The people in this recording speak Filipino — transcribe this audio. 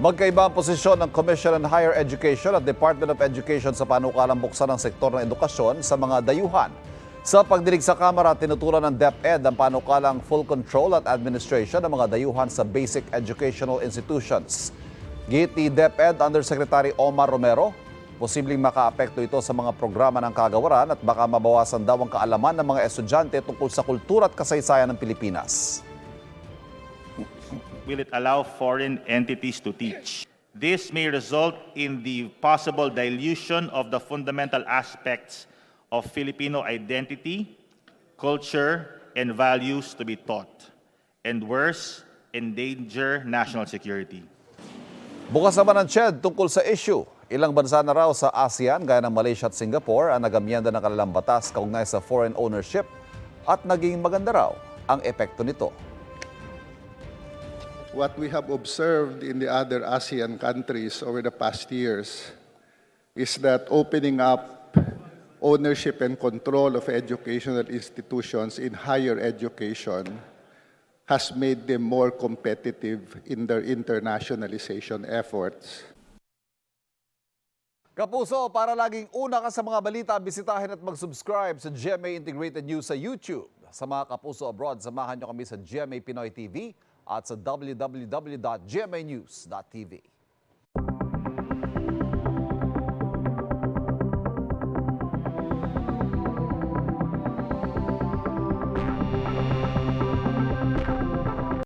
Magkaiba ang posisyon ng Commission on Higher Education at Department of Education sa panukalang buksan ng sektor ng edukasyon sa mga dayuhan. Sa pagdinig sa Kamara, tinutulan ng DepEd ang panukalang full control at administration ng mga dayuhan sa basic educational institutions. Git ni DepEd Undersecretary Omar Romero, posibleng makaapekto ito sa mga programa ng kagawaran at baka mabawasan daw ang kaalaman ng mga estudyante tungkol sa kultura at kasaysayan ng Pilipinas. Will it allow foreign entities to teach? This may result in the possible dilution of the fundamental aspects of Filipino identity, culture, and values to be taught, and worse, endanger national security. Bukas naman ang CHED tungkol sa issue. Ilang bansa na raw sa ASEAN gaya ng Malaysia at Singapore ang nagamyenda ng kanilang batas kaugnay sa foreign ownership at naging maganda raw ang epekto nito. What we have observed in the other ASEAN countries over the past years is that opening up ownership and control of educational institutions in higher education has made them more competitive in their internationalization efforts. Kapuso, para laging una ka sa mga balita, bisitahin at mag-subscribe sa GMA Integrated News sa YouTube. Sa mga kapuso abroad, samahan nyo kami sa GMA Pinoy TV at sa www.gmanews.tv.